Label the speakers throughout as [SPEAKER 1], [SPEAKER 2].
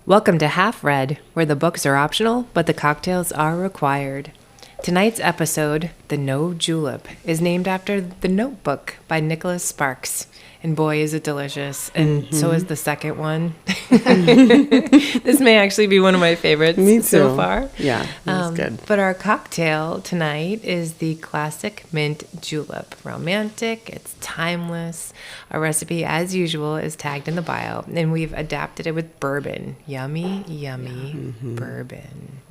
[SPEAKER 1] Welcome to Half Read, where the books are optional, but the cocktails are required. Tonight's episode, The No Julep, is named after The Notebook by Nicholas Sparks. And boy, is it delicious. And so is the second one. This may actually be one of my favorites so far.
[SPEAKER 2] Yeah, that's good.
[SPEAKER 1] But our cocktail tonight is the classic mint julep. Romantic, it's timeless. Our recipe, as usual, is tagged in the bio. And we've adapted it with bourbon. Yummy, yummy bourbon.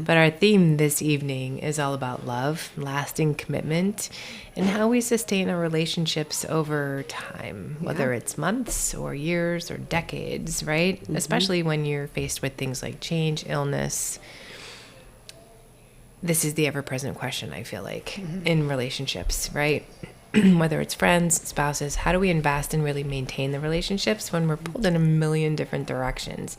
[SPEAKER 1] But our theme this evening is all about love, lasting commitment, and how we sustain our relationships over time, whether it's months or years or decades, right? Especially when you're faced with things like change, illness. This is the ever-present question, I feel like, in relationships, right? Whether it's friends, spouses, how do we invest and really maintain the relationships when we're pulled in a million different directions?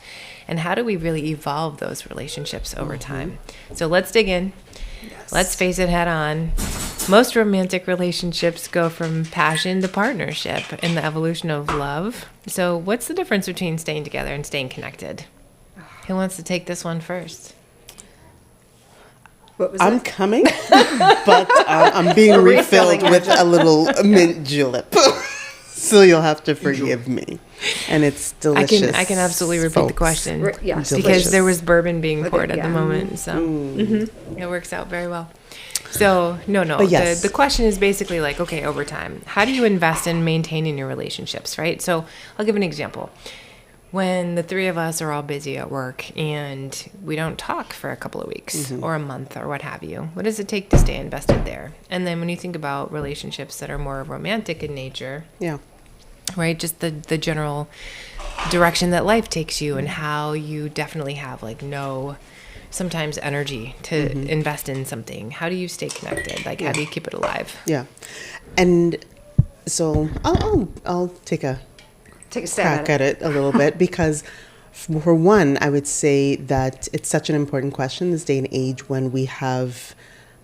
[SPEAKER 1] And how do we really evolve those relationships over time? So let's dig in. Yes. Let's face it head on. Most romantic relationships go from passion to partnership in the evolution of love. So what's the difference between staying together and staying connected? Who wants to take this one first?
[SPEAKER 2] What was I'm coming, but I'm being refilled with a little mint julep. So you'll have to forgive me. And it's delicious.
[SPEAKER 1] I can absolutely repeat the question.
[SPEAKER 3] Yes,
[SPEAKER 1] because there was bourbon being poured at the moment. So it works out very well. So, no. Yes. The question is basically like, okay, over time, how do you invest in maintaining your relationships, right? So I'll give an example. When the three of us are all busy at work and we don't talk for a couple of weeks or a month or what have you, what does it take to stay invested there? And then when you think about relationships that are more romantic in nature, right, just the general direction that life takes you and how you definitely have like no sometimes energy to invest in something. How do you stay connected? Like how do you keep it alive?
[SPEAKER 2] Yeah. And so I'll take a crack at it a little bit because for one, I would say that it's such an important question this day and age when we have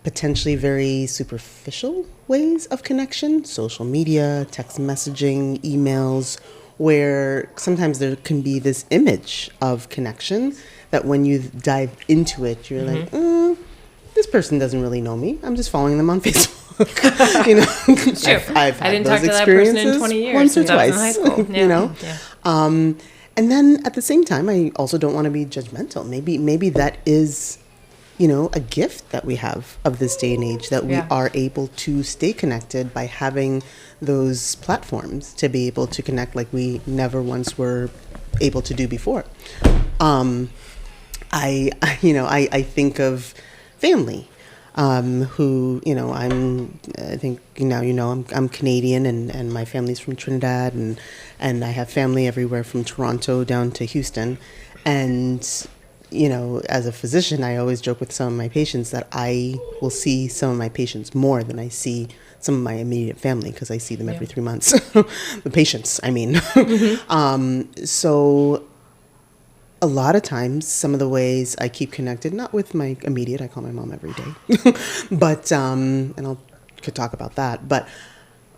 [SPEAKER 2] potentially very superficial ways of connection, social media, text messaging, emails, where sometimes there can be this image of connection that when you dive into it, you're like, this person doesn't really know me. I'm just following them on Facebook. You know,
[SPEAKER 1] Sure.
[SPEAKER 2] I've had
[SPEAKER 1] I didn't
[SPEAKER 2] those
[SPEAKER 1] talk to that person in
[SPEAKER 2] experiences
[SPEAKER 1] 20 years
[SPEAKER 2] once or
[SPEAKER 1] since I was in
[SPEAKER 2] twice.
[SPEAKER 1] high school.
[SPEAKER 2] You know, and then at the same time, I also don't want to be judgmental. Maybe that is, you know, a gift that we have of this day and age that we are able to stay connected by having those platforms to be able to connect like we never once were able to do before. I think of family, who, you know, I think now, you know, I'm Canadian and my family's from Trinidad and I have family everywhere from Toronto down to Houston. And, you know, as a physician, I always joke with some of my patients that I will see some of my patients more than I see some of my immediate family because I see them every 3 months. The patients, I mean. So a lot of times, some of the ways I keep connected, not with my immediate, I call my mom every day, but, and could talk about that, but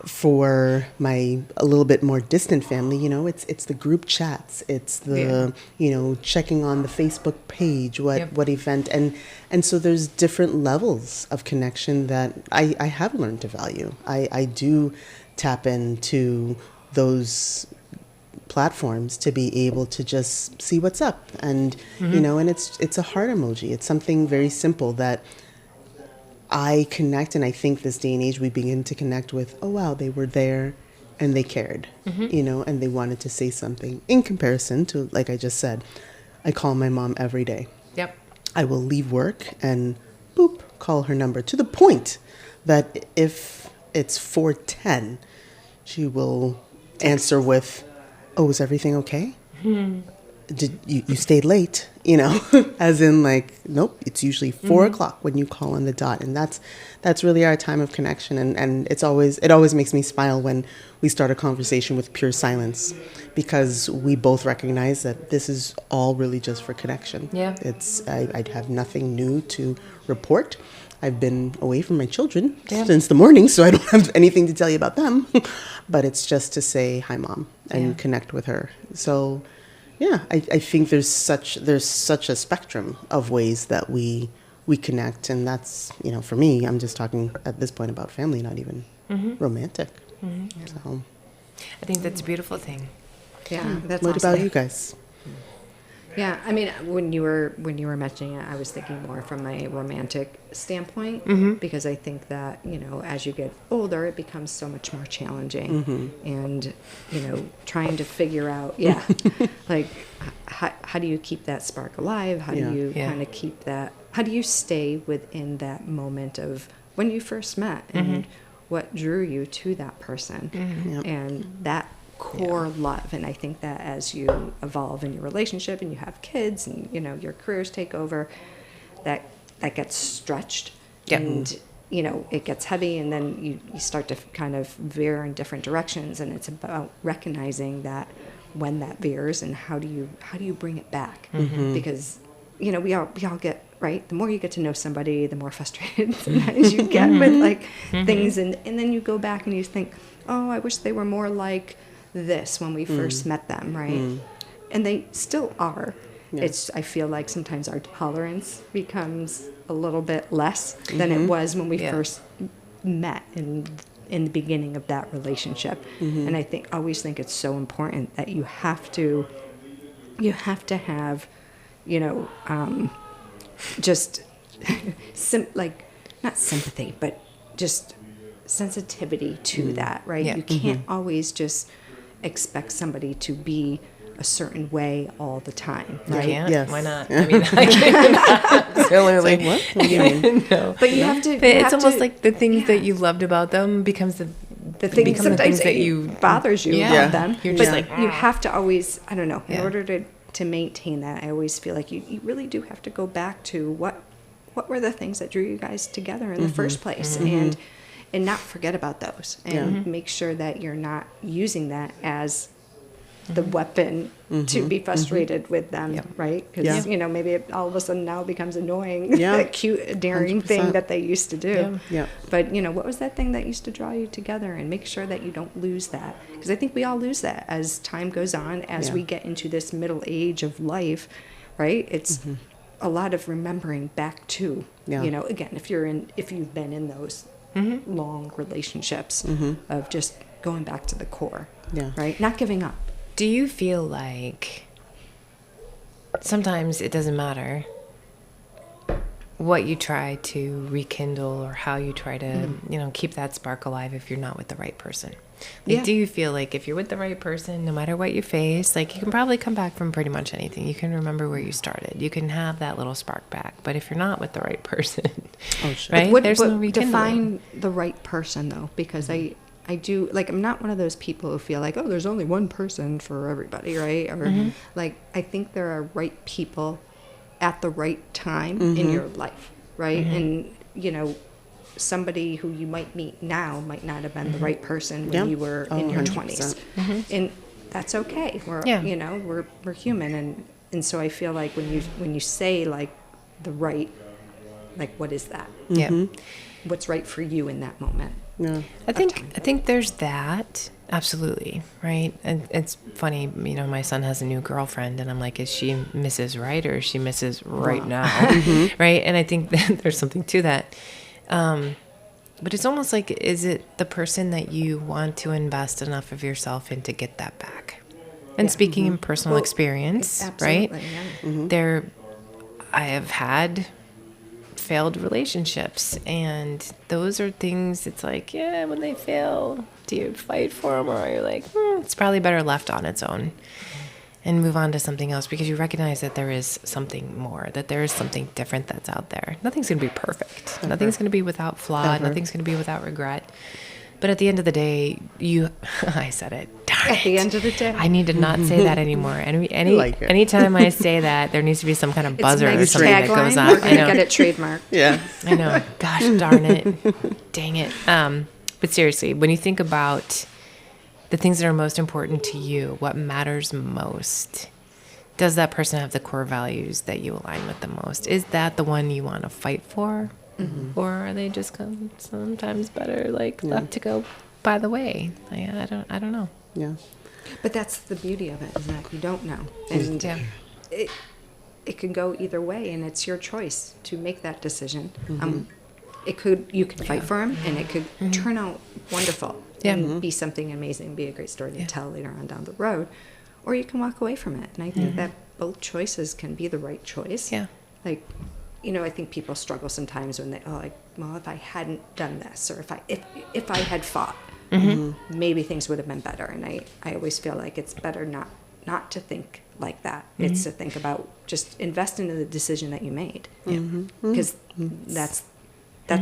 [SPEAKER 2] for my a little bit more distant family, you know, it's the group chats, it's the, you know, checking on the Facebook page, what event, and so there's different levels of connection that I have learned to value. I do tap into those platforms to be able to just see what's up and you know, and it's a heart emoji. It's something very simple that I connect, and I think this day and age we begin to connect with, oh wow, they were there and they cared, you know, and they wanted to say something. In comparison to, like I just said, I call my mom every day. Yep. I will leave work and boop, call her number to the point that if it's 4:10, she will answer with, oh, is everything okay? Did you stayed late, you know, as in like, nope, it's usually 4 o'clock when you call on the dot. And that's really our time of connection. And it always makes me smile when we start a conversation with pure silence, because we both recognize that this is all really just for connection. Yeah. I have nothing new to report. I've been away from my children since the morning, so I don't have anything to tell you about them. But it's just to say hi, Mom, and connect with her. So I think there's such a spectrum of ways that we connect, and that's, for me, I'm just talking at this point about family, not even romantic. So
[SPEAKER 1] I think that's a beautiful thing.
[SPEAKER 3] Yeah, that's
[SPEAKER 2] what
[SPEAKER 3] awesome.
[SPEAKER 2] about you guys?
[SPEAKER 3] Yeah, I mean, when you were mentioning it, I was thinking more from a romantic standpoint, because I think that, as you get older, it becomes so much more challenging, and trying to figure out, like how do you keep that spark alive? How do you kind of keep that? How do you stay within that moment of when you first met and what drew you to that person, and that core love. And I think that as you evolve in your relationship and you have kids and your careers take over, that gets stretched, and it gets heavy, and then you start to kind of veer in different directions, and it's about recognizing that when that veers, and how do you bring it back, because we all get, right, the more you get to know somebody, the more frustrated sometimes you get with like things, and then you go back and you think, oh, I wish they were more like this when we first met them, right? And they still are. I feel like sometimes our tolerance becomes a little bit less than it was when we first met in the beginning of that relationship. And I always think it's so important that you have to have just like not sympathy, but just sensitivity to that, right? You can't always just expect somebody to be a certain way all the time, right?
[SPEAKER 1] Can't?
[SPEAKER 2] Yes.
[SPEAKER 1] Why not? I mean, I can't. Absolutely.
[SPEAKER 2] What? What do you mean?
[SPEAKER 1] No.
[SPEAKER 3] But you have to.
[SPEAKER 1] It's almost like the things that you loved about them becomes the
[SPEAKER 3] things sometimes
[SPEAKER 1] that you
[SPEAKER 3] bothers you about them.
[SPEAKER 1] You're just like,
[SPEAKER 3] you have to always, I don't know, in order to maintain that, I always feel like you really do have to go back to what were the things that drew you guys together in the first place, and not forget about those, and make sure that you're not using that as the weapon to be frustrated with them, right? Because maybe it all of a sudden now becomes annoying, that cute, daring 100%. Thing that they used to do. But what was that thing that used to draw you together? And make sure that you don't lose that, because I think we all lose that as time goes on, as we get into this middle age of life, right? It's a lot of remembering back to, again, if you've been in those long relationships of just going back to the core, right? Not giving up.
[SPEAKER 1] Do you feel like sometimes it doesn't matter what you try to rekindle or how you try to, keep that spark alive if you're not with the right person? Like, do you feel like if you're with the right person, no matter what you face, like you can probably come back from pretty much anything. You can remember where you started. You can have that little spark back. But if you're not with the right person, right? There's no rekindling.
[SPEAKER 3] Define the right person, though, because I do, like, I'm not one of those people who feel like, oh, there's only one person for everybody, right? Or like, I think there are right people at the right time in your life, right? And somebody who you might meet now might not have been the right person when you were in your 20s, and that's okay. We're human, and so I feel like when you say like the right, like, what is that? What's right for you in that moment?
[SPEAKER 1] I think there's that. Absolutely. Right. And it's funny, my son has a new girlfriend and I'm like, is she Mrs. Right or is she Mrs. Right now? Right. And I think that there's something to that. But it's almost like, is it the person that you want to invest enough of yourself in to get that back? And speaking in personal experience, right? I have had failed relationships, and those are things, it's like, when they fail, do you fight for them, or are you like, it's probably better left on its own and move on to something else, because you recognize that there is something more, that there is something different that's out there. Nothing's going to be perfect. Nothing's going to be without flaw. Nothing's going to be without regret. But at the end of the day, I said it. Darn it.
[SPEAKER 3] At the end of the day.
[SPEAKER 1] I need to not say that anymore. Anytime I say that, there needs to be some kind of buzzer or something that goes on.
[SPEAKER 3] We're going to get it trademarked.
[SPEAKER 2] Yeah.
[SPEAKER 1] I know. Gosh darn it. Dang it. But seriously, when you think about the things that are most important to you, what matters most, does that person have the core values that you align with the most? Is that the one you want to fight for? Or are they just sometimes better left to go by the way? I don't know.
[SPEAKER 2] Yeah.
[SPEAKER 3] But that's the beauty of it, is that you don't know. And it can go either way, and it's your choice to make that decision. You could fight for him, and it could turn out wonderful and be something amazing, be a great story to tell later on down the road. Or you can walk away from it. And I think that both choices can be the right choice. Yeah. Like, I think people struggle sometimes when well, if I hadn't done this, or if I had fought, maybe things would have been better. And I always feel like it's better not to think like that. It's to think about, just invest into the decision that you made. Because that's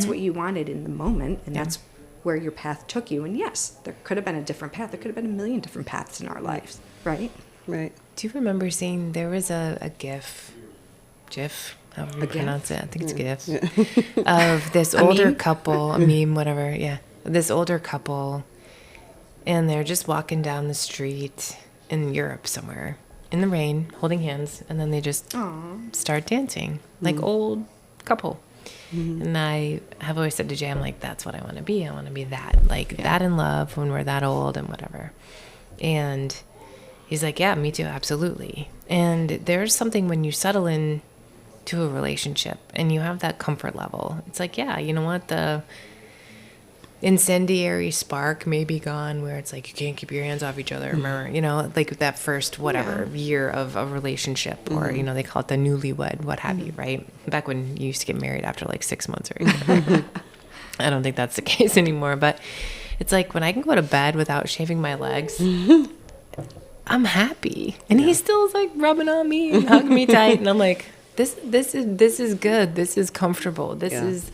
[SPEAKER 3] what you wanted in the moment, and that's where your path took you. And yes, there could have been a different path. There could have been a million different paths in our lives, right?
[SPEAKER 2] Right.
[SPEAKER 1] Do you remember seeing, there was a GIF, however you pronounce it, I think it's GIF, of this older couple, a meme, whatever, this older couple, and they're just walking down the street in Europe somewhere, in the rain, holding hands, and then they just start dancing, like old couple. And I have always said to Jay, I'm like, that's what I want to be. I want to be that, like that in love when we're that old and whatever. And he's like, yeah, me too, absolutely. And there's something when you settle in to a relationship and you have that comfort level. It's like, yeah, you know what? The incendiary spark may be gone, where it's like you can't keep your hands off each other. Remember, like that first year of a relationship, or they call it the newlywed, what have you, right? Back when you used to get married after like 6 months or anything. I don't think that's the case anymore, but it's like when I can go to bed without shaving my legs, I'm happy. And he still is like rubbing on me and hugging me tight, and I'm like, this is good. This is comfortable. This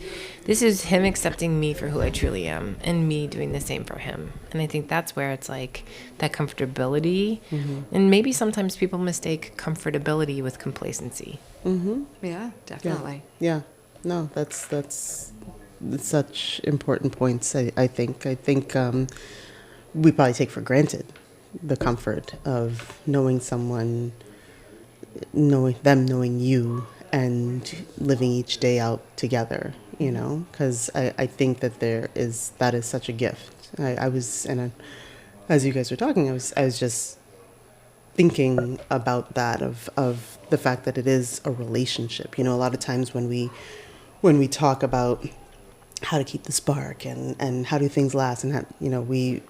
[SPEAKER 1] is him accepting me for who I truly am, and me doing the same for him. And I think that's where it's like that comfortability. And maybe sometimes people mistake comfortability with complacency.
[SPEAKER 3] Yeah, definitely.
[SPEAKER 2] Yeah. No, that's such important points. I think we probably take for granted the comfort of knowing someone, knowing you, and living each day out together, because I think that that is such a gift. I was as you guys were talking, I was just thinking about that, of the fact that it is a relationship. A lot of times when we talk about how to keep the spark and how do things last, and how, you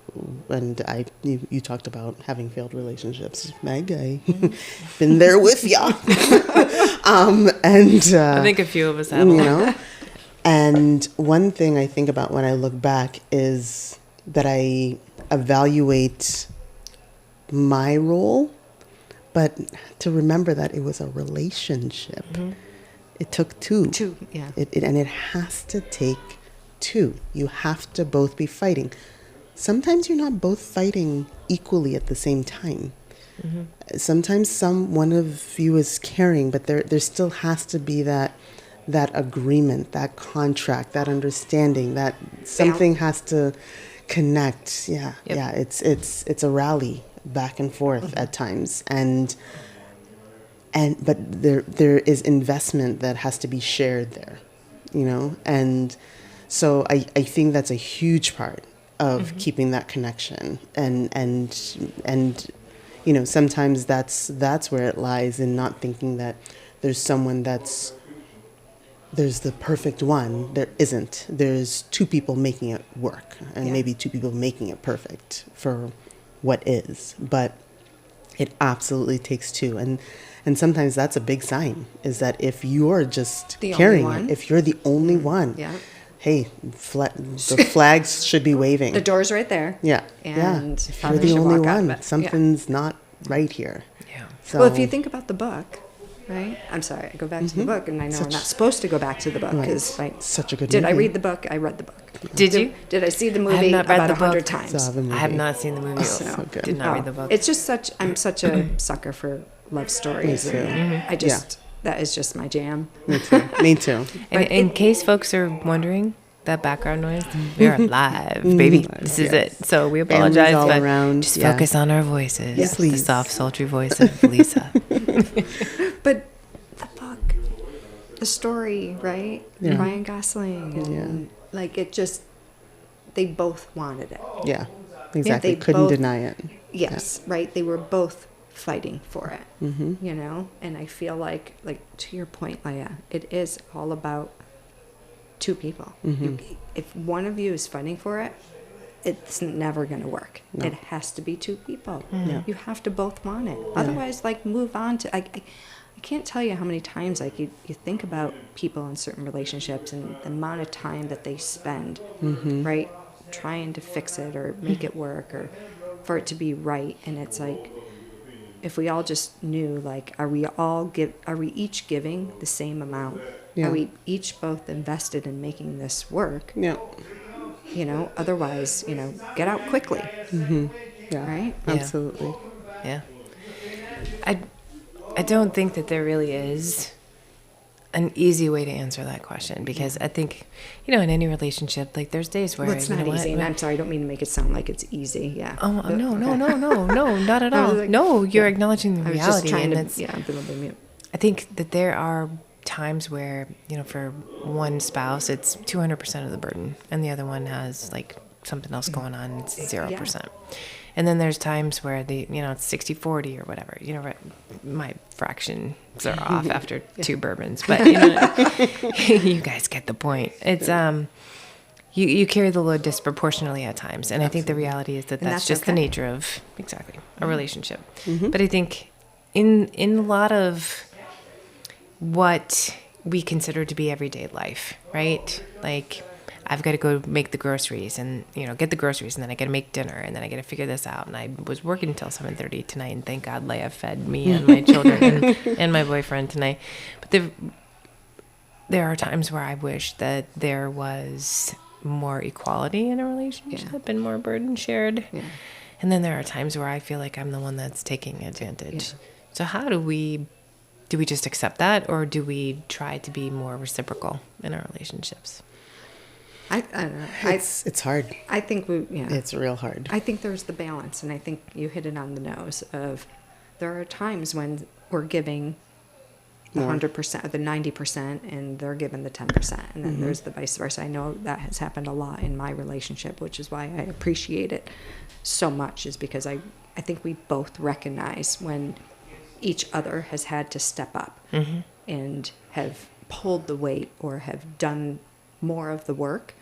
[SPEAKER 2] talked about having failed relationships. Meg, I been there with ya. And
[SPEAKER 1] I think a few of us have.
[SPEAKER 2] And one thing I think about when I look back is that I evaluate my role, but to remember that it was a relationship. It took two.
[SPEAKER 3] Yeah.
[SPEAKER 2] And it has to take two. You have to both be fighting. Sometimes you're not both fighting equally at the same time. Sometimes one of you is carrying, but there still has to be that agreement, that contract, that understanding, that something has to connect. Yeah. It's a rally back and forth at times, but there is investment that has to be shared there, and so I think that's a huge part of keeping that connection, and sometimes that's where it lies, in not thinking that there's the perfect one. There isn't. There's two people making it work, and maybe two people making it perfect for what is, but it absolutely takes two. And sometimes that's a big sign, is that if you're just carrying it, if you're the only one, hey, the flags should be waving.
[SPEAKER 3] The door's right there.
[SPEAKER 2] Yeah.
[SPEAKER 3] And
[SPEAKER 2] if you're the only one, something's not right here.
[SPEAKER 1] Yeah.
[SPEAKER 2] So,
[SPEAKER 3] well, if you think about the book, right? I'm sorry, I go back to the book, and I know we're not supposed to go back to the book, because
[SPEAKER 2] such a good
[SPEAKER 3] did
[SPEAKER 2] movie.
[SPEAKER 3] I read the book? I read the book.
[SPEAKER 1] Did you?
[SPEAKER 3] Did I see the movie about 100 times?
[SPEAKER 2] I
[SPEAKER 1] have not seen the movie.
[SPEAKER 2] So good.
[SPEAKER 1] Did not read the book.
[SPEAKER 3] It's just I'm such a sucker for love stories.
[SPEAKER 2] Me too.
[SPEAKER 3] And that is just my jam.
[SPEAKER 2] Me too.
[SPEAKER 1] And in case folks are wondering, that background noise, we are live, baby. This is it. So we apologize, but just focus on our voices.
[SPEAKER 2] Yes, please.
[SPEAKER 1] The soft, sultry voice of Lisa.
[SPEAKER 3] But the book, the story, right? Ryan Gosling, and like it just, they both wanted it.
[SPEAKER 2] Yeah. Exactly. Couldn't deny it.
[SPEAKER 3] Yes, right. They were both fighting for it, you know? And I feel like to your point, Leia, it is all about two people. If one of you is fighting for it, it's never going to work. No. It has to be two people. Yeah. You have to both want it. Yeah. Otherwise, move on to... I can't tell you how many times, you think about people in certain relationships and the amount of time that they spend, right, trying to fix it or make it work or for it to be right. And it's if we all just knew, are we each giving the same amount? Yeah. Are we each both invested in making this work?
[SPEAKER 2] Yeah.
[SPEAKER 3] You know, otherwise, get out quickly.
[SPEAKER 2] Yeah.
[SPEAKER 3] Right?
[SPEAKER 2] Absolutely.
[SPEAKER 1] Yeah. I don't think that there really is an easy way to answer that question, because I think, in any relationship, there's days where
[SPEAKER 3] it's not easy. And I'm sorry, I don't mean to make it sound like it's easy. Yeah.
[SPEAKER 1] Oh no, not at all. No, you're acknowledging the reality. I was just trying to, I think that there are times where, for one spouse, it's 200% of the burden, and the other one has something else going on. It's 0%. And then there's times where it's 60-40 or whatever. My fractions are off after 2 bourbons, but you guys get the point. It's you carry the load disproportionately at times, and I think the reality is that's just the nature of a relationship. But I think in a lot of what we consider to be everyday life, right? I've got to go make the groceries and, get the groceries, and then I got to make dinner, and then I got to figure this out. And I was working until 7:30 tonight, and thank God Leia fed me and my children and my boyfriend tonight. But there are times where I wish that there was more equality in a relationship and more burden shared. Yeah. And then there are times where I feel like I'm the one that's taking advantage. Yeah. So how do we just accept that, or do we try to be more reciprocal in our relationships?
[SPEAKER 3] I don't know.
[SPEAKER 2] It's hard.
[SPEAKER 3] I think
[SPEAKER 2] it's real hard.
[SPEAKER 3] I think there's the balance, and I think you hit it on the nose of there are times when we're giving the 100% or the 90% and they're given the 10%, and then there's the vice versa. I know that has happened a lot in my relationship, which is why I appreciate it so much, is because I think we both recognize when each other has had to step up and have pulled the weight or have done more of the work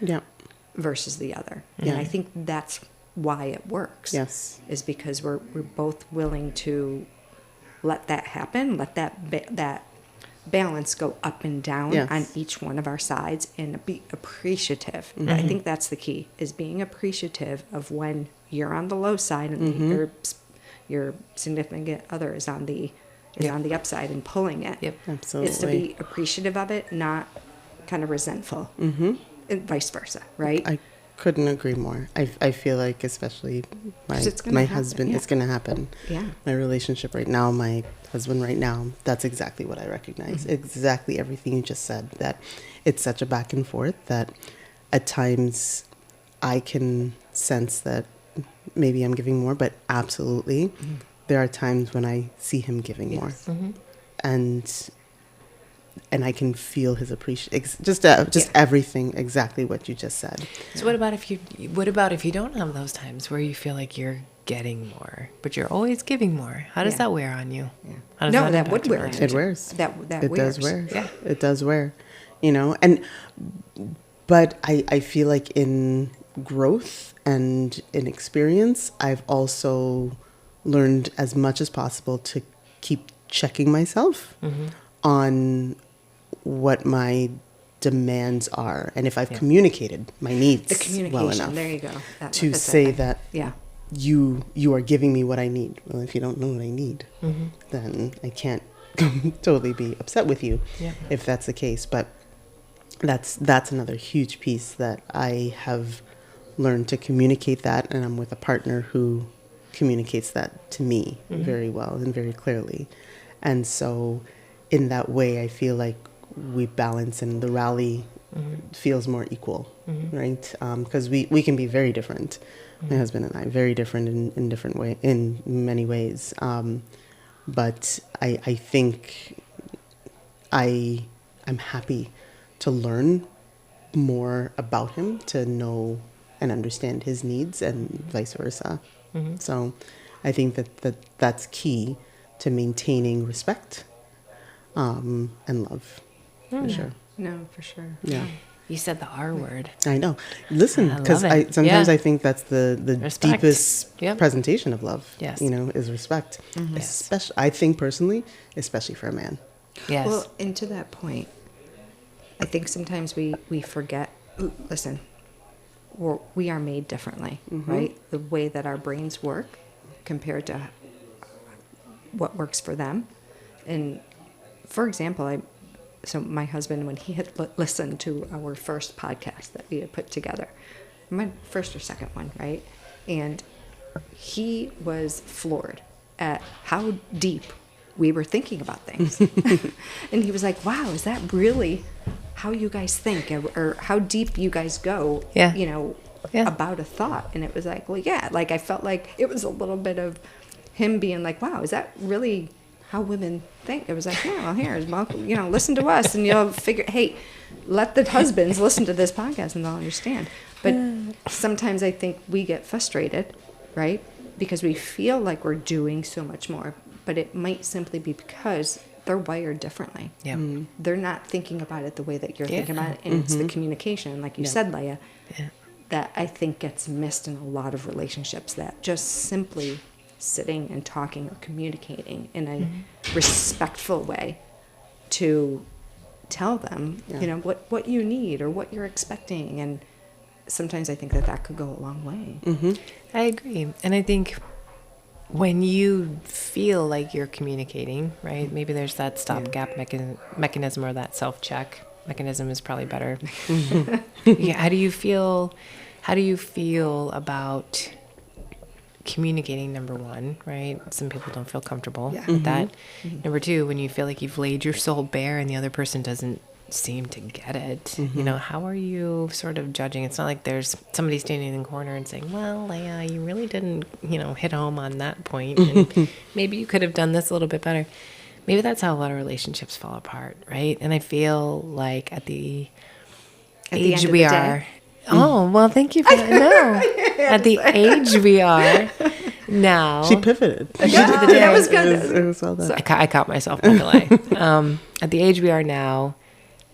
[SPEAKER 3] versus the other. Yeah. And I think that's why it works.
[SPEAKER 2] Yes.
[SPEAKER 3] Is because we're both willing to let that happen, let that balance go up and down on each one of our sides, and be appreciative. I think that's the key, is being appreciative of when you're on the low side and your significant other is on the upside and pulling it.
[SPEAKER 1] Yep,
[SPEAKER 2] absolutely.
[SPEAKER 3] It's to be appreciative of it, not kind of resentful, and vice versa, right?
[SPEAKER 2] I couldn't agree more. I feel like, especially my husband, it's going to happen. Yeah. My relationship right now, my husband right now, that's exactly what I recognize. Exactly everything you just said, that it's such a back and forth that at times I can sense that maybe I'm giving more, but absolutely there are times when I see him giving more. And I can feel his appreciation, just everything, exactly what you just said.
[SPEAKER 1] So what about if you don't have those times where you feel like you're getting more, but you're always giving more? How does that wear on you? Yeah. How does
[SPEAKER 3] that would wear on you.
[SPEAKER 2] It wears.
[SPEAKER 3] It
[SPEAKER 2] does wear. Yeah. It does wear. But I feel like in growth and in experience, I've also learned as much as possible to keep checking myself on what my demands are, and if I've communicated my needs well enough.
[SPEAKER 3] There you go.
[SPEAKER 2] To say that you are giving me what I need. Well, if you don't know what I need, then I can't totally be upset with you if that's the case. But that's another huge piece that I have learned to communicate that, and I'm with a partner who communicates that to me very well and very clearly. And so in that way, I feel like we balance, and the rally feels more equal, right? Because we can be very different. My husband and I, very different in many ways. But I think I'm happy to learn more about him, to know and understand his needs and vice versa. So I think that's key to maintaining respect and love, for sure.
[SPEAKER 3] No, for sure.
[SPEAKER 2] Yeah.
[SPEAKER 1] You said the R word.
[SPEAKER 2] I know. Listen, because sometimes I think that's the deepest presentation of love.
[SPEAKER 1] Yes.
[SPEAKER 2] Is respect. Especially, I think personally, especially for a man.
[SPEAKER 1] Yes.
[SPEAKER 3] Well, and to that point, I think sometimes we forget. Listen, we are made differently, right? The way that our brains work compared to what works for them. And for example, so my husband, when he had listened to our first podcast that we had put together, my first or second one, right? And he was floored at how deep we were thinking about things. And he was like, wow, is that really how you guys think, or how deep you guys go, about a thought? And it was like, well, yeah, like I felt like it was a little bit of him being like, wow, is that really how women think? It was like, yeah, well, here's, listen to us and you'll figure, hey, let the husbands listen to this podcast and they'll understand. But sometimes I think we get frustrated, right? Because we feel like we're doing so much more, but it might simply be because they're wired differently.
[SPEAKER 1] Yeah.
[SPEAKER 3] They're not thinking about it the way that you're thinking about it. And it's the communication, like you said, Leia, that I think gets missed in a lot of relationships, that just simply sitting and talking or communicating in a respectful way to tell them, what you need or what you're expecting. And sometimes I think that could go a long way.
[SPEAKER 1] I agree. And I think when you feel like you're communicating, right, maybe there's that stopgap mechanism or that self-check mechanism is probably better. How do you feel about communicating, number one, right? Some people don't feel comfortable with that. Number two, when you feel like you've laid your soul bare and the other person doesn't seem to get it, how are you sort of judging? It's not like there's somebody standing in the corner and saying, well, Leia, you really didn't, hit home on that point, and maybe you could have done this a little bit better. Maybe that's how a lot of relationships fall apart, right? And I feel like at the age we are, oh, well, thank you for that. No, at the age we are now.
[SPEAKER 2] She pivoted.
[SPEAKER 3] That was good.
[SPEAKER 2] It was well done.
[SPEAKER 1] I caught myself, not gonna lie. At the age we are now,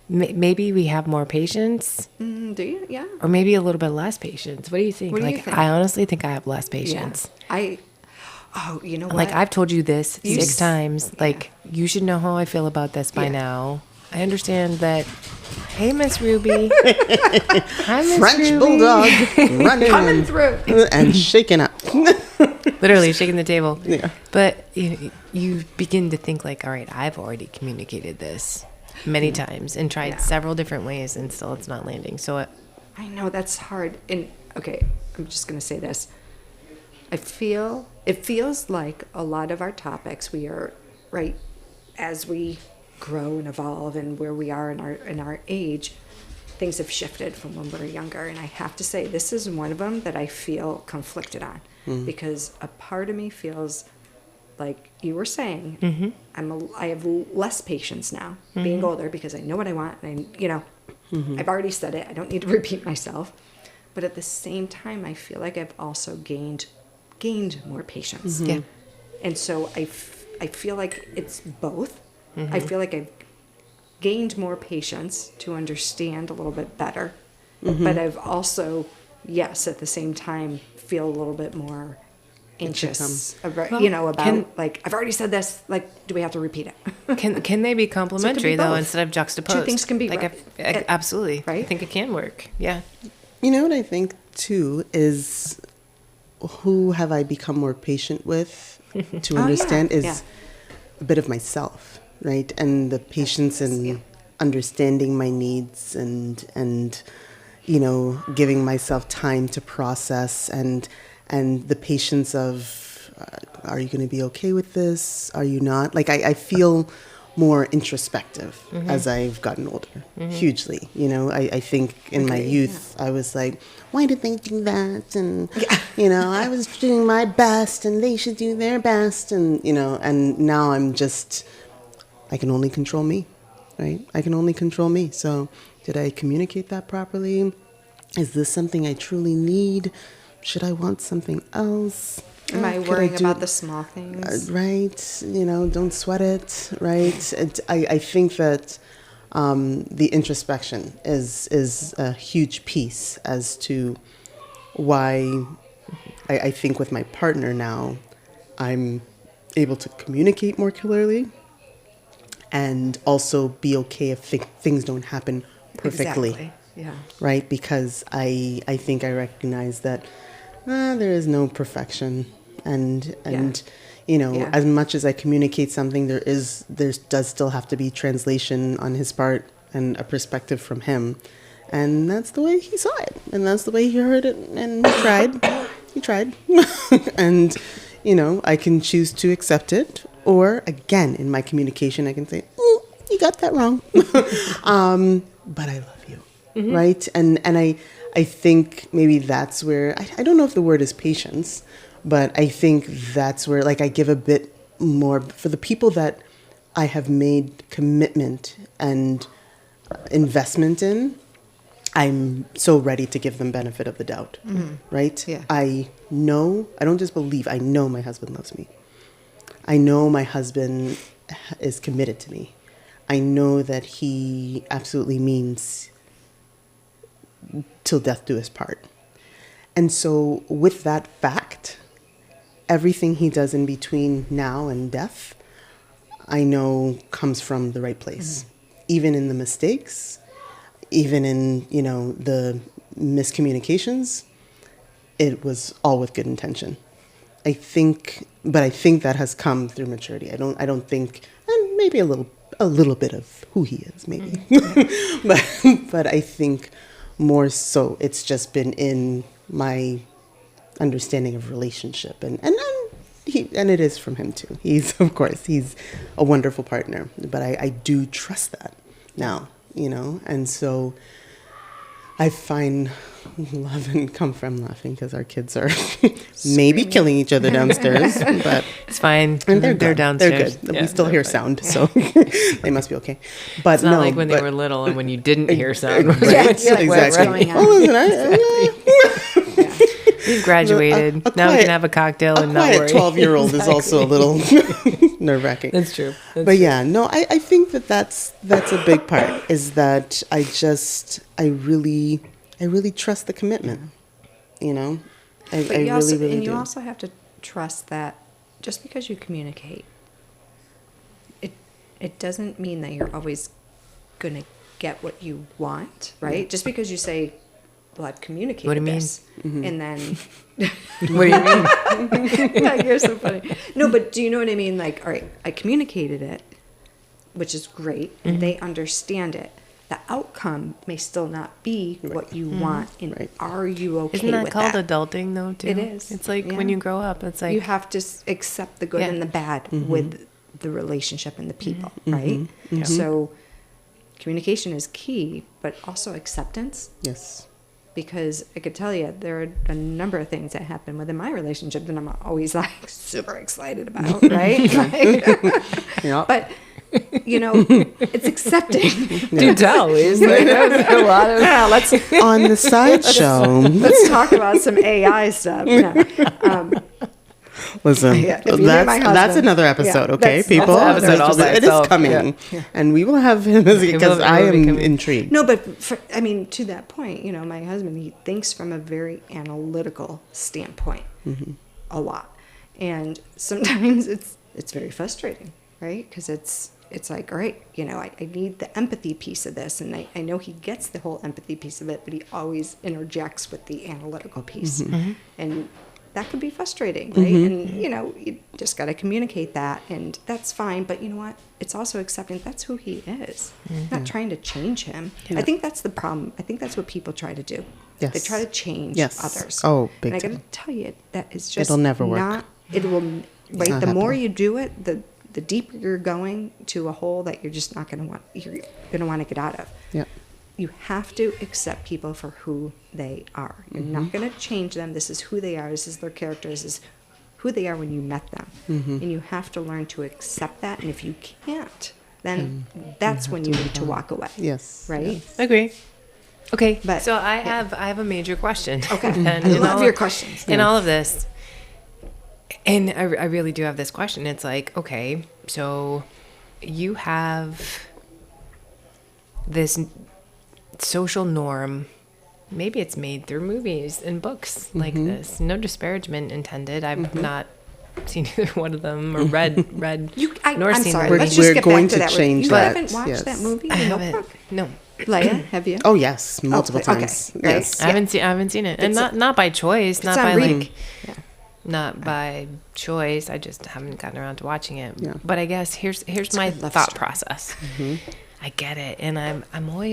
[SPEAKER 1] maybe we have more patience.
[SPEAKER 3] Do you? Yeah.
[SPEAKER 1] Or maybe a little bit less patience. What do you think?
[SPEAKER 3] What do you think?
[SPEAKER 1] I honestly think I have less patience.
[SPEAKER 3] Yeah. You know what?
[SPEAKER 1] Like, I've told you this 6 times. Like, you should know how I feel about this by now. I understand that. Hey, Miss Ruby. Hi, Miss
[SPEAKER 2] French
[SPEAKER 1] Ruby.
[SPEAKER 2] bulldog running
[SPEAKER 3] coming through
[SPEAKER 2] and shaking up.
[SPEAKER 1] Literally shaking the table.
[SPEAKER 2] Yeah.
[SPEAKER 1] But you begin to think like, all right, I've already communicated this many times and tried several different ways, and still it's not landing. So
[SPEAKER 3] I know that's hard. And okay, I'm just going to say this. It feels like a lot of our topics, we are, right, as we grow and evolve and where we are in our age, things have shifted from when we were younger. And I have to say, this is one of them that I feel conflicted on, because a part of me feels like you were saying, I have less patience now, being older, because I know what I want, and I've already said it. I don't need to repeat myself. But at the same time, I feel like I've also gained more patience.
[SPEAKER 1] Yeah.
[SPEAKER 3] And so I feel like it's both. I feel like I've gained more patience to understand a little bit better. But I've also, at the same time, feel a little bit more anxious about, like, I've already said this, like, do we have to repeat it?
[SPEAKER 1] Can they be complementary, though, instead of juxtaposed?
[SPEAKER 3] Two things can be,
[SPEAKER 1] like, absolutely.
[SPEAKER 3] Right?
[SPEAKER 1] I think it can work. Yeah.
[SPEAKER 2] You know what I think, too, is who have I become more patient with to understand is a bit of myself, right? And the patience in understanding my needs and giving myself time to process and the patience of, are you going to be okay with this? Are you not? Like, I feel more introspective as I've gotten older, hugely. I think in my youth, I was like, why did they do that? And, I was doing my best and they should do their best. And, and now I'm just, I can only control me, right? I can only control me. So did I communicate that properly? Is this something I truly need? Should I want something else?
[SPEAKER 3] Am I worrying about the small things?
[SPEAKER 2] Right. Don't sweat it. Right. I think that the introspection is a huge piece as to why I think with my partner now, I'm able to communicate more clearly and also be okay if things don't happen perfectly.
[SPEAKER 3] Exactly. Yeah.
[SPEAKER 2] Right? Because I think I recognize that there is no perfection. And as much as I communicate something, there does still have to be translation on his part and a perspective from him. And that's the way he saw it. And that's the way he heard it. And he tried. He tried. And, I can choose to accept it. Or, again, in my communication, I can say, you got that wrong. But I love you. Mm-hmm. Right? And I think maybe that's where, I don't know if the word is patience, but I think that's where, I give a bit more for the people that I have made commitment and investment in. I'm so ready to give them benefit of the doubt, right?
[SPEAKER 3] Yeah.
[SPEAKER 2] I don't just believe, I know my husband loves me. I know my husband is committed to me. I know that he absolutely means till death do us part. And so with that fact, everything he does in between now and death, I know comes from the right place. Even in the mistakes, even in, the miscommunications, it was all with good intention. I think that has come through maturity. I don't think, and maybe a little bit of who he is, maybe. but I think more so it's just been in my understanding of relationship and it is from him too. He's a wonderful partner, but I do trust that now, and so I find love and come from laughing because our kids are maybe killing each other downstairs, but
[SPEAKER 1] it's fine.
[SPEAKER 2] And
[SPEAKER 1] they're downstairs.
[SPEAKER 2] They're good. We still hear sound, so they must be okay. But
[SPEAKER 1] it's not like when they were little and when you didn't hear sound.
[SPEAKER 2] Exactly.
[SPEAKER 1] We've graduated. Now we can have a cocktail and not worry.
[SPEAKER 2] A 12-year-old is also a little nerve-wracking.
[SPEAKER 1] That's true.
[SPEAKER 2] I think that's a big part, is that I really trust the commitment, I really do.
[SPEAKER 3] You also have to trust that just because you communicate, it doesn't mean that you're always going to get what you want, right? Just because you say, well, I've communicated
[SPEAKER 1] what do you
[SPEAKER 3] this.
[SPEAKER 2] Mm-hmm.
[SPEAKER 3] And then...
[SPEAKER 1] What do you mean?
[SPEAKER 3] Yeah, you're so funny. No, but do you know what I mean? All right, I communicated it, which is great, and they understand it. The outcome may still not be what you want, and are you okay with that?
[SPEAKER 1] Isn't that called adulting, though, too?
[SPEAKER 3] It is.
[SPEAKER 1] It's like when you grow up, it's like...
[SPEAKER 3] You have to accept the good and the bad with the relationship and the people, right?
[SPEAKER 2] Mm-hmm.
[SPEAKER 3] So communication is key, but also acceptance.
[SPEAKER 2] Yes.
[SPEAKER 3] Because I could tell you there are a number of things that happen within my relationship that I'm always super excited about, right? But it's accepting.
[SPEAKER 1] Do tell, is there's a lot of
[SPEAKER 3] let's
[SPEAKER 2] on the sideshow.
[SPEAKER 3] Let's talk about some AI stuff. No.
[SPEAKER 2] Listen, that's another episode, okay, people? It is coming, and we will have him because I am intrigued.
[SPEAKER 3] No, but to that point, my husband, he thinks from a very analytical standpoint, a lot, and sometimes it's very frustrating, right? Because it's like, all right, I need the empathy piece of this, and I know he gets the whole empathy piece of it, but he always interjects with the analytical piece, and that could be frustrating, right? And, you just got to communicate that, and that's fine. But you know what? It's also accepting that's who he is. Not trying to change him. Yeah. I think that's the problem. I think that's what people try to do.
[SPEAKER 2] Yes.
[SPEAKER 3] They try to change others.
[SPEAKER 2] Oh, big
[SPEAKER 3] And I
[SPEAKER 2] time.
[SPEAKER 3] got to tell you, that is just
[SPEAKER 2] It'll never work.
[SPEAKER 3] It will, right? The more you do it, the deeper you're going to a hole that you're just not going to want. You're going to want to get out of.
[SPEAKER 2] Yeah.
[SPEAKER 3] You have to accept people for who they are. You're not going to change them. This is who they are. This is their character. This is who they are when you met them. And you have to learn to accept that. And if you can't, then that's when you need to walk away.
[SPEAKER 2] Yes.
[SPEAKER 3] Right?
[SPEAKER 1] Yes. Agree. Okay, so I have a major question.
[SPEAKER 3] Okay, I love your questions.
[SPEAKER 1] In all of this, and I really do have this question. It's like, okay, so you have this social norm. Maybe it's made through movies and books like this. No disparagement intended. I've not seen either one of them or read nor seen.
[SPEAKER 3] Sorry,
[SPEAKER 2] we're going to change that.
[SPEAKER 3] You haven't watched that movie?
[SPEAKER 1] I haven't. No.
[SPEAKER 3] Leia, have you?
[SPEAKER 2] Oh yes, multiple times.
[SPEAKER 3] Okay.
[SPEAKER 2] Yes,
[SPEAKER 1] I haven't seen it, and not by choice, not by not by choice. I just haven't gotten around to watching it. Yeah. But I guess here's my thought process. I get it, and I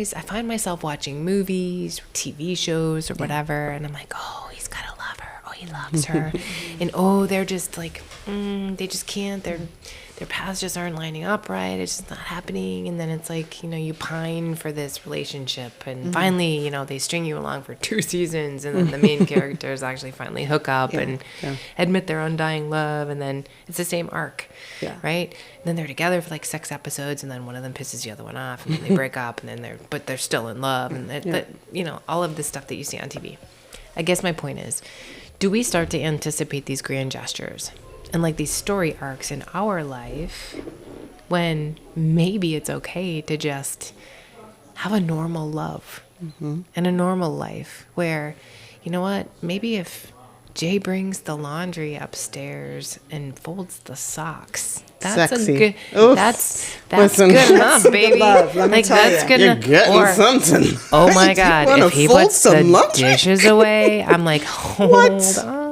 [SPEAKER 1] find myself watching movies, TV shows, or whatever, and I'm like, oh, he's gotta love her. Oh, he loves her, and they're just like, they just can't. Their paths just aren't lining up right. It's just not happening. And then it's like, you pine for this relationship. And finally, they string you along for 2 seasons. And then the main characters actually finally hook up and admit their undying love. And then it's the same arc, right? And then they're together for like 6 episodes. And then one of them pisses the other one off. And then they break up. And then they're still in love. And all of this stuff that you see on TV. I guess my point is, do we start to anticipate these grand gestures and like these story arcs in our life when maybe it's okay to just have a normal love and a normal life where, you know what, maybe if Jay brings the laundry upstairs and folds the socks, that's
[SPEAKER 2] sexy.
[SPEAKER 1] A good that's good enough, baby.
[SPEAKER 3] Love, let me tell
[SPEAKER 1] that's good
[SPEAKER 2] You're
[SPEAKER 1] enough.
[SPEAKER 2] getting something.
[SPEAKER 1] Oh my God, if he puts the
[SPEAKER 2] laundry?
[SPEAKER 1] dishes away, I'm like, hold on.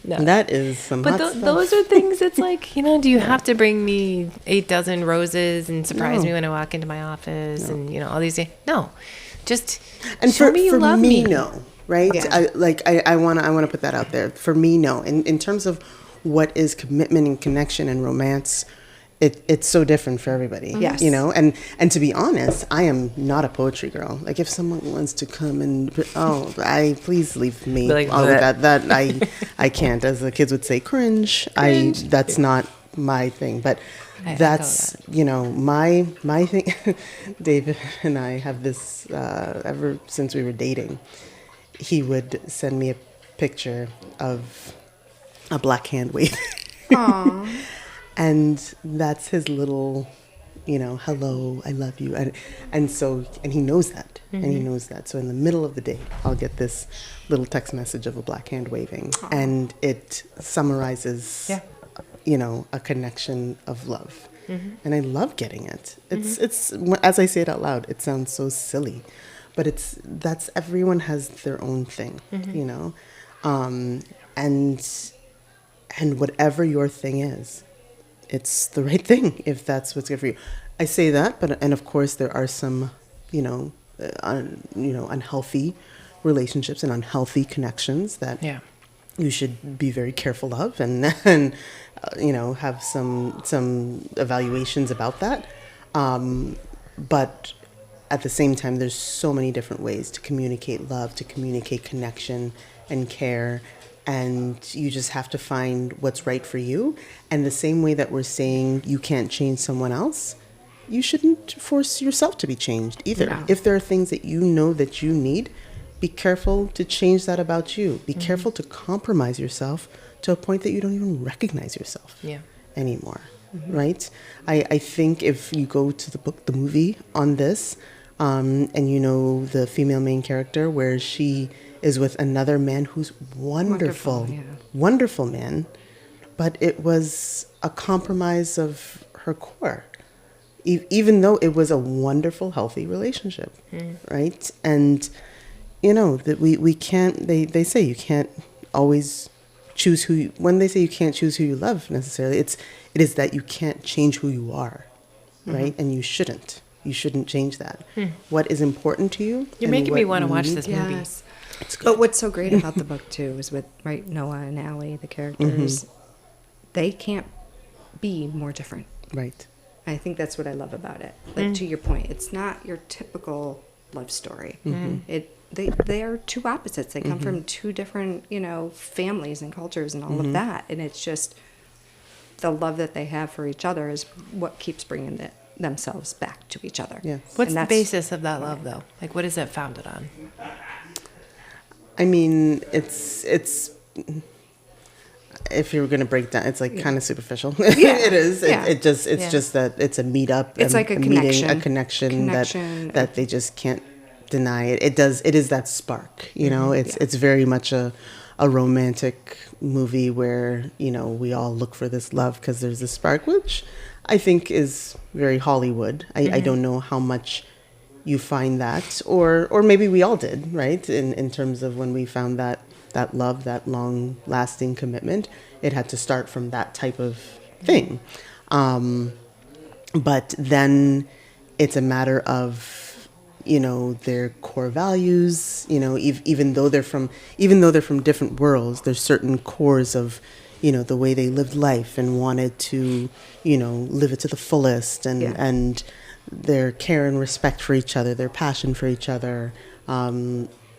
[SPEAKER 1] No.
[SPEAKER 2] That is some hot stuff.
[SPEAKER 1] Those are things, it's like, do you have to bring me 8 dozen roses and surprise me when I walk into my office and, all these things? No. Just show me you love me.
[SPEAKER 2] No, right? Yeah. I want to put that out there. For me, no. In terms of what is commitment and connection and romance, it's so different for everybody.
[SPEAKER 3] Yes.
[SPEAKER 2] And to be honest, I am not a poetry girl. Like if someone wants to come and please leave me
[SPEAKER 1] like
[SPEAKER 2] all of that I can't, as the kids would say, cringe. That's not my thing. But that's my thing. David and I have this ever since we were dating. He would send me a picture of a black hand waving.
[SPEAKER 3] Aww.
[SPEAKER 2] And that's his little, hello, I love you. And he knows that. And he knows that. So in the middle of the day, I'll get this little text message of a black hand waving. Aww. And it summarizes, a connection of love. And I love getting it. It's as I say it out loud, it sounds so silly. But that's everyone has their own thing, and whatever your thing is, it's the right thing if that's what's good for you. I say that, and of course there are some, unhealthy relationships and unhealthy connections that you should be very careful of, and have some evaluations about that. But at the same time, there's so many different ways to communicate love, to communicate connection and care. And you just have to find what's right for you. And the same way that we're saying you can't change someone else, you shouldn't force yourself to be changed either. No. If there are things that you know that you need, be careful to change that about you. Be careful to compromise yourself to a point that you don't even recognize yourself anymore, right? I think if you go to the movie on this, and the female main character where she is with another man who's wonderful man, but it was a compromise of her core, even though it was a wonderful, healthy relationship, right? And that we can't. They say you can't always choose who. When they say you can't choose who you love necessarily, it is that you can't change who you are, right? And you shouldn't. You shouldn't change that. What is important to you?
[SPEAKER 1] You're making me want to watch this movie.
[SPEAKER 3] Yes. But what's so great about the book too is with Noah and Allie, the characters, they can't be more different.
[SPEAKER 2] Right.
[SPEAKER 3] I think that's what I love about it. Like to your point, it's not your typical love story. They are two opposites. They come from two different, families and cultures and all of that, and it's just the love that they have for each other is what keeps bringing it themselves back to each other.
[SPEAKER 2] Yes.
[SPEAKER 1] What's the basis of that love, though? Like, what is it founded on?
[SPEAKER 2] I mean, it's if you were going to break down, it's like kind of superficial.
[SPEAKER 3] Yeah.
[SPEAKER 2] It is.
[SPEAKER 3] Yeah.
[SPEAKER 2] It's just that it's a meetup.
[SPEAKER 3] It's like a connection.
[SPEAKER 2] Meeting, a connection that they just can't deny it. It is that spark, you know. It's very much a romantic movie where, you know, we all look for this love because there's a spark, which I think is very Hollywood. I don't know how much you find that, or maybe we all did, right? In terms of when we found that love, that long lasting commitment, it had to start from that type of thing. But then it's a matter of, you know, their core values, you know, even though they're from different worlds, there's certain cores of, you know, the way they lived life and wanted to, you know, live it to the fullest, and their care and respect for each other, their passion for each other,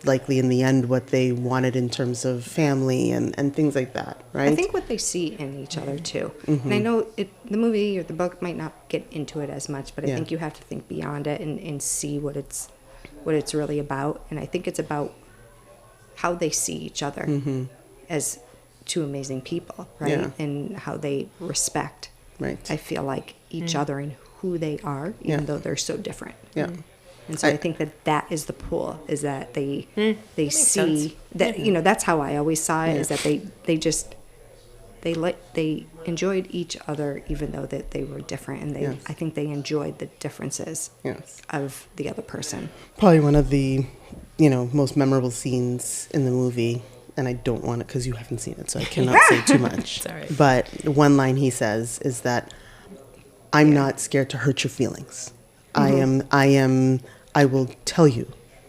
[SPEAKER 2] likely in the end what they wanted in terms of family and things like that, right?
[SPEAKER 3] I think what they see in each other too. And I know the movie or the book might not get into it as much, but I think you have to think beyond it and see what it's really about. And I think it's about how they see each other as two amazing people, right?
[SPEAKER 2] Yeah.
[SPEAKER 3] And how they respect,
[SPEAKER 2] right?
[SPEAKER 3] I feel like, each other and who they are, even though they're so different.
[SPEAKER 2] Yeah.
[SPEAKER 3] And so I think that is the pull, is that they see
[SPEAKER 1] sense.
[SPEAKER 3] that, you know, that's how I always saw it, is that they enjoyed each other even though that they were different, and I think they enjoyed the differences of the other person.
[SPEAKER 2] Probably one of the, you know, most memorable scenes in the movie, and I don't want it because you haven't seen it, so I cannot say too much.
[SPEAKER 1] Sorry.
[SPEAKER 2] But one line he says is that, "I'm not scared to hurt your feelings. I will tell you,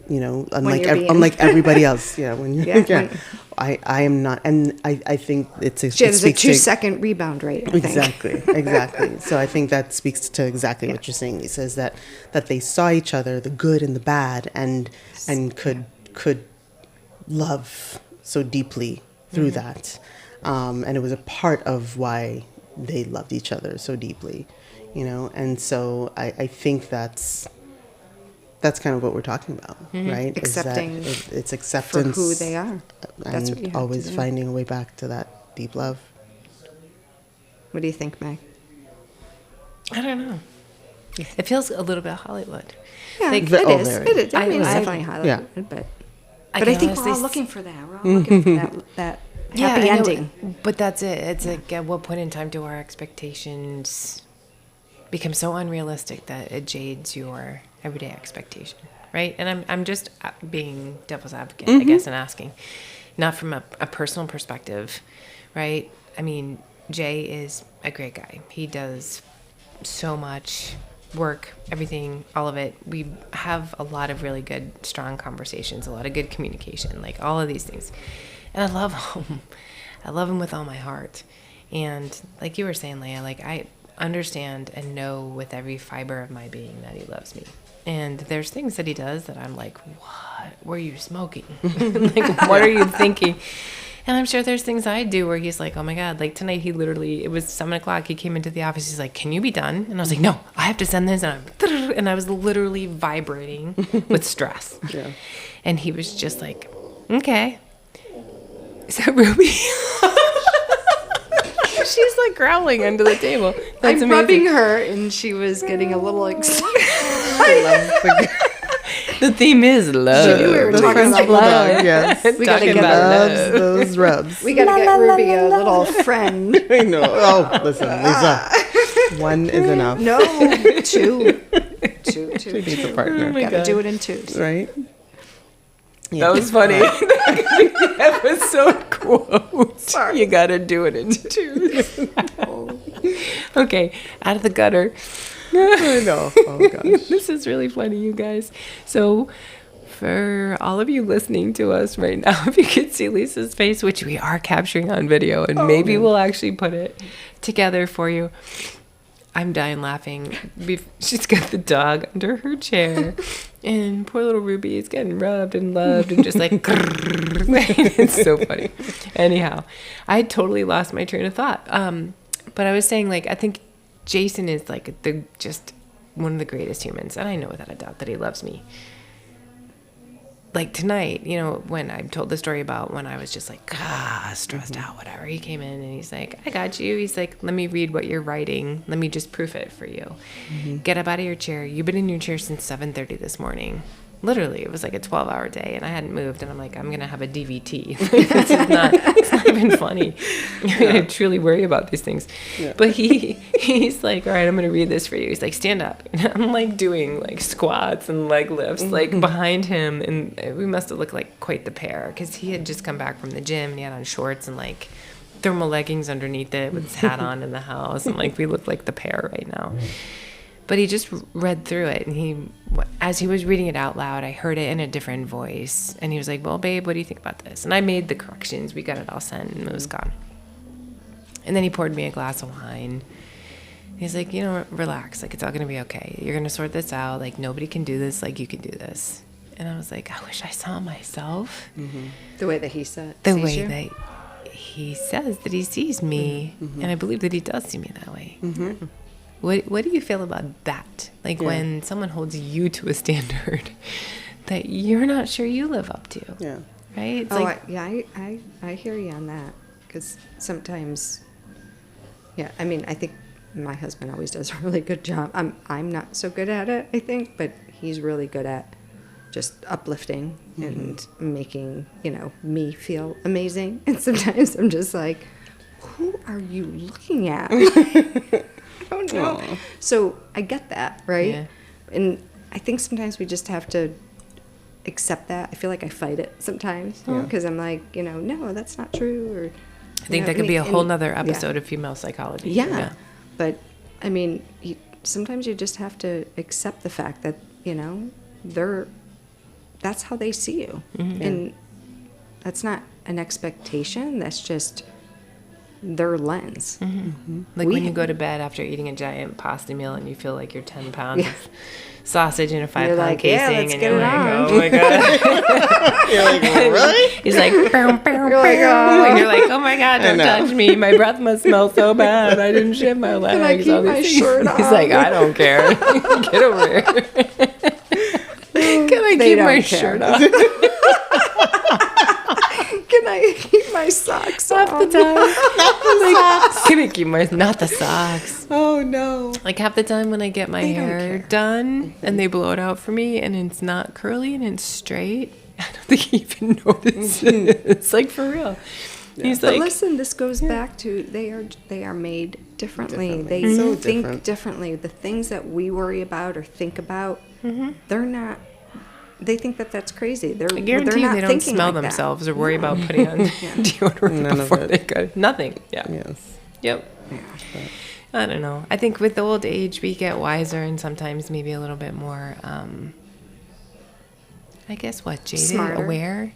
[SPEAKER 2] you know, unlike everybody else." Yeah, when you're, I am not, and I think it's a
[SPEAKER 3] 2-second rebound rate. I
[SPEAKER 2] think. Exactly. So I think that speaks to exactly what you're saying. He says that they saw each other, the good and the bad, and could love so deeply through that, and it was a part of why they loved each other so deeply, you know. And so I think that's kind of what we're talking about, right?
[SPEAKER 3] Accepting,
[SPEAKER 2] it's acceptance
[SPEAKER 3] for who they are. That's
[SPEAKER 2] and
[SPEAKER 3] what you have
[SPEAKER 2] always
[SPEAKER 3] to do.
[SPEAKER 2] finding a way back to that deep love.
[SPEAKER 3] What do you think, Meg?
[SPEAKER 1] I don't know. It feels a little bit Hollywood.
[SPEAKER 3] Yeah,
[SPEAKER 1] Like,
[SPEAKER 3] it is.
[SPEAKER 2] Very.
[SPEAKER 3] It is. I mean, it's
[SPEAKER 1] I-
[SPEAKER 3] definitely Hollywood,
[SPEAKER 2] Yeah.
[SPEAKER 3] but
[SPEAKER 1] I
[SPEAKER 3] I
[SPEAKER 1] can
[SPEAKER 3] think we're
[SPEAKER 1] honestly
[SPEAKER 3] all looking for that. We're all looking for that happy
[SPEAKER 1] I know,
[SPEAKER 3] ending.
[SPEAKER 1] But that's it. It's like, at what point in time do our expectations become so unrealistic that it jades your everyday expectation, right? And I'm just being devil's advocate, I guess, and asking, not from a personal perspective, right? I mean, Jay is a great guy. He does so much work, everything, all of it. We have a lot of really good, strong conversations, a lot of good communication, like all of these things. And I love him. I love him with all my heart. And like you were saying, Leah, like, I understand and know with every fiber of my being that he loves me. And there's things that he does that I'm like, what were you smoking? Like, what are you thinking? And I'm sure there's things I do where he's like, oh my God, like tonight it was 7:00. He came into the office. He's like, can you be done? And I was like, no, I have to send this. And I was literally vibrating with stress. Yeah. And he was just like, okay. So Ruby, she's like growling under the table. That's
[SPEAKER 3] I'm
[SPEAKER 1] amazing.
[SPEAKER 3] rubbing her, and she was getting a little excited.
[SPEAKER 1] The theme is love.
[SPEAKER 3] She knew we were talking about love.
[SPEAKER 2] Yes.
[SPEAKER 3] We gotta
[SPEAKER 1] Talking
[SPEAKER 3] get
[SPEAKER 1] about
[SPEAKER 2] Loves those rubs.
[SPEAKER 3] We gotta get Ruby a little friend.
[SPEAKER 2] I know. Oh, listen, Lisa. One is enough.
[SPEAKER 3] No, two.
[SPEAKER 2] She needs a partner.
[SPEAKER 1] Oh my
[SPEAKER 3] Gotta
[SPEAKER 1] God.
[SPEAKER 3] do it in twos.
[SPEAKER 2] Right?
[SPEAKER 1] That was funny. That was so quote.
[SPEAKER 3] Sorry.
[SPEAKER 1] You gotta do it in twos. Okay, out of the gutter.
[SPEAKER 2] I know. Oh, gosh.
[SPEAKER 1] This is really funny, you guys. So, for all of you listening to us right now, if you could see Lisa's face, which we are capturing on video, and maybe we'll actually put it together for you. I'm dying laughing. She's got the dog under her chair, and poor little Ruby is getting rubbed and loved and just like, it's so funny. Anyhow, I totally lost my train of thought. But I was saying, like, I think Jason is like one of the greatest humans. And I know without a doubt that he loves me. Like tonight, you know, when I told the story about when I was just like, stressed out, whatever, he came in and he's like, I got you. He's like, let me read what you're writing. Let me just proof it for you. Get up out of your chair. You've been in your chair since 7:30 this morning. Literally, it was like a 12-hour day, and I hadn't moved, and I'm like, I'm going to have a DVT. It's not even funny. I truly worry about these things. Yeah. But he's like, all right, I'm going to read this for you. He's like, stand up. And I'm like doing like squats and leg lifts like behind him, and we must have looked like quite the pair, because he had just come back from the gym, and he had on shorts and like thermal leggings underneath it with his hat on in the house, and like we look like the pair right now. But he just read through it, and as he was reading it out loud, I heard it in a different voice. And he was like, well, babe, what do you think about this? And I made the corrections. We got it all sent, and it was gone. And then he poured me a glass of wine. He's like, you know, relax. Like, it's all going to be okay. You're going to sort this out. Like, nobody can do this like you can do this. And I was like, I wish I saw myself.
[SPEAKER 3] The way that he said.
[SPEAKER 1] The way that he says that he sees me. And I believe that he does see me that way. What do you feel about that? Like when someone holds you to a standard that you're not sure you live up to. Yeah. Right? It's
[SPEAKER 3] I hear you on that. Because sometimes, I mean, I think my husband always does a really good job. I'm not so good at it, I think, but he's really good at just uplifting and making, you know, me feel amazing. And sometimes I'm just like, who are you looking at? Oh no. So I get that, right? Yeah. And I think sometimes we just have to accept that. I feel like I fight it sometimes because I'm like, you know, no, that's not true. Or
[SPEAKER 1] I think that could be a whole nother episode of female psychology.
[SPEAKER 3] Yeah. But I mean, sometimes you just have to accept the fact that, you know, that's how they see you. And that's not an expectation. That's just their lens.
[SPEAKER 1] Like when you go to bed after eating a giant pasta meal and you feel like you're 10 pounds of sausage in a 5-pound casing, and you're like, oh my god. You're like, really? He's like, bow, bow, bow. And you're like, oh my god, don't touch me. My breath must smell so bad. I didn't shave my legs.
[SPEAKER 3] Can I keep my shirt on?
[SPEAKER 1] He's like, I don't care. Get over here. Can I keep my shirt on?
[SPEAKER 3] Can I keep my socks
[SPEAKER 1] half
[SPEAKER 3] on?
[SPEAKER 1] the time? Like, can I keep not the socks?
[SPEAKER 2] Oh no!
[SPEAKER 1] Like half the time when I get my hair done and they blow it out for me and it's not curly and it's straight, I don't think he even notices. It's like for real. Yeah. He's like,
[SPEAKER 3] but listen, this goes back to they are made differently. They think differently. The things that we worry about or think about, they're not. They think that that's crazy.
[SPEAKER 1] I guarantee they don't smell like themselves or worry about putting on deodorant before they go. Nothing. Yeah.
[SPEAKER 2] Yes.
[SPEAKER 1] Yep. Yeah. I don't know. I think with old age, we get wiser and sometimes maybe a little bit more, I guess, jaded?
[SPEAKER 3] Smarter.
[SPEAKER 1] Aware?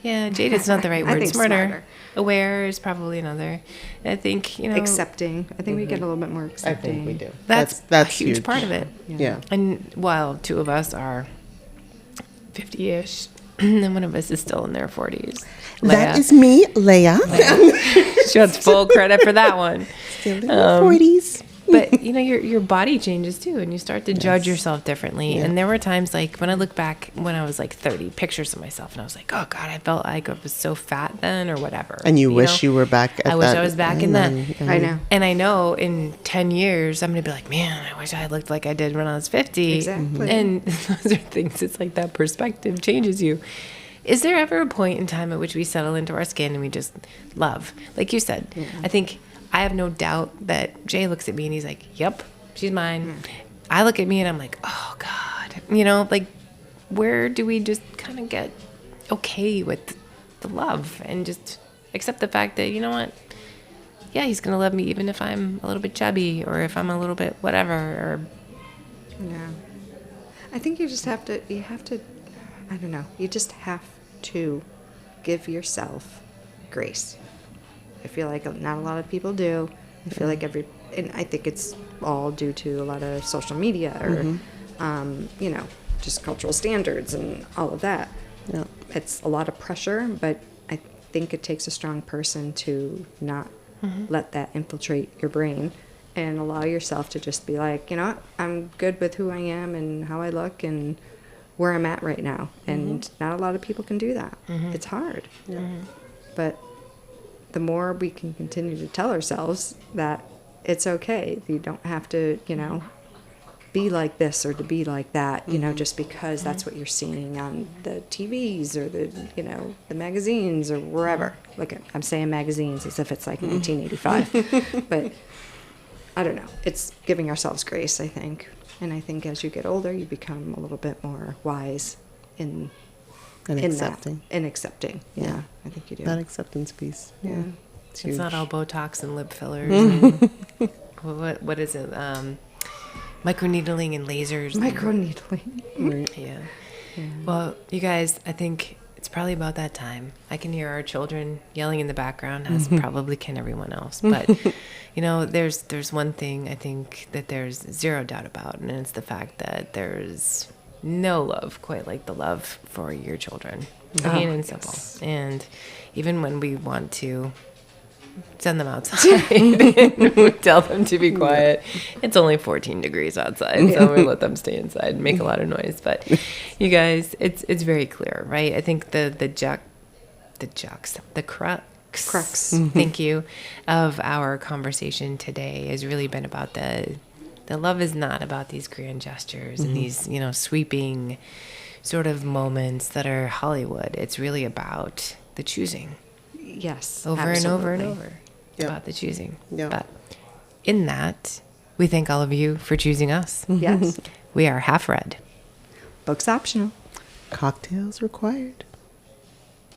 [SPEAKER 1] Yeah, jaded's not the right word. Smarter. Aware is probably another. I think, you know.
[SPEAKER 3] Accepting. I think we get a little bit more accepting.
[SPEAKER 2] I think we do.
[SPEAKER 1] That's a huge part of it.
[SPEAKER 2] Yeah.
[SPEAKER 1] And while two of us are 50-ish, and one of us is still in their 40s.
[SPEAKER 2] That is me, Leia.
[SPEAKER 1] She wants full credit for that one.
[SPEAKER 2] Still in her 40s.
[SPEAKER 1] But, you know, your body changes too, and you start to judge yourself differently. Yeah. And there were times, like, when I look back when I was, like, 30, pictures of myself, and I was like, oh, God, I felt like I was so fat then or whatever.
[SPEAKER 2] And you wish you were back at that.
[SPEAKER 1] I wish I was back in that.
[SPEAKER 3] I know.
[SPEAKER 1] And I know in 10 years, I'm going to be like, man, I wish I looked like I did when I was 50.
[SPEAKER 3] Exactly.
[SPEAKER 1] And those are things, it's like that perspective changes you. Is there ever a point in time at which we settle into our skin and we just love? Like you said, I think I have no doubt that Jay looks at me and he's like, yep, she's mine. I look at me and I'm like, oh, God. You know, like, where do we just kind of get okay with the love and just accept the fact that, you know what? Yeah, he's going to love me even if I'm a little bit chubby or if I'm a little bit whatever. Or
[SPEAKER 3] I think you just have to, I don't know, you just have to give yourself grace. I feel like not a lot of people do. I feel like and I think it's all due to a lot of social media or, you know, just cultural standards and all of that. Yeah. It's a lot of pressure, but I think it takes a strong person to not let that infiltrate your brain and allow yourself to just be like, you know what, I'm good with who I am and how I look and where I'm at right now. And not a lot of people can do that. It's hard. But the more we can continue to tell ourselves that it's okay, you don't have to, you know, be like this or to be like that, you know, just because that's what you're seeing on the TVs or the, you know, the magazines or wherever. Look, I'm saying magazines as if it's like 1985, but I don't know. It's giving ourselves grace, I think. And I think as you get older, you become a little bit more wise in
[SPEAKER 2] accepting.
[SPEAKER 3] That. In accepting. Yeah, I think you do.
[SPEAKER 2] That acceptance piece. Yeah.
[SPEAKER 1] It's not all Botox and lip fillers. And what is it? Microneedling and lasers.
[SPEAKER 3] Microneedling.
[SPEAKER 2] Right.
[SPEAKER 1] Yeah. Well, you guys, I think it's probably about that time. I can hear our children yelling in the background, as probably can everyone else. But, you know, there's one thing I think that there's zero doubt about, and it's the fact that there's no love quite like the love for your children. Plain and simple. Yes. And even when we want to send them outside and tell them to be quiet, it's only 14 degrees outside, so we let them stay inside and make a lot of noise. But you guys, it's very clear, right? I think the crux thank you, of our conversation today has really been about the love is not about these grand gestures and these, you know, sweeping sort of moments that are Hollywood. It's really about the choosing.
[SPEAKER 3] Yes.
[SPEAKER 1] Over
[SPEAKER 3] absolutely.
[SPEAKER 1] and over and over.
[SPEAKER 2] Yep.
[SPEAKER 1] About the choosing.
[SPEAKER 2] Yep.
[SPEAKER 1] But in that, we thank all of you for choosing us.
[SPEAKER 3] Yes.
[SPEAKER 1] We are half red.
[SPEAKER 3] Books optional.
[SPEAKER 2] Cocktails required.